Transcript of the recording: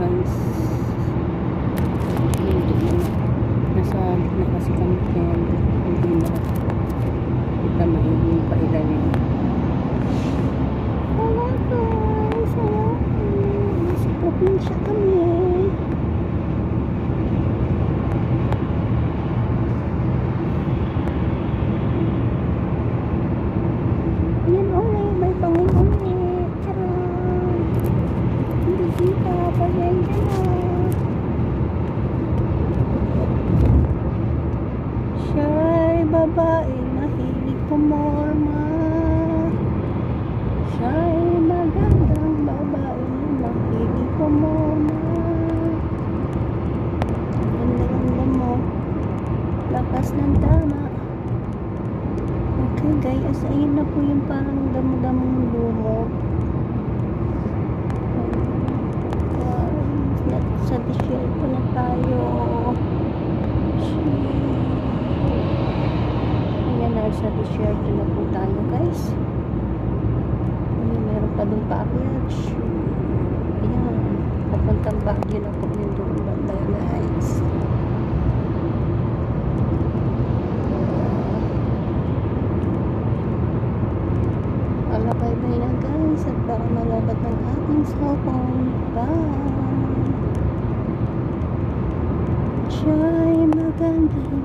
guys. Hindi na. Nasa gitna kasi kami kaya hindi na kita maiging pailalim. Wala guys. Sa probinsya kami. Yan ulit. May bangin ulit. Charot. Hindi kita. Pasensya na. Siya'y babae mahilig pumorma. Siya'y magandang babae mahilig pumorma. Ganda-ganda mo, lakas ng tama. Okay guys, ayun na po yung parang damo-damong lumo. Sa disyerto na tayo. Sa disyerto na po tayo guys. Meron pa doon package. Ayan, papuntang Baguio na po yung doon banda guys. Bye-bye na guys at baka malabat ng ating cellphone. Bye. Siya'y magandang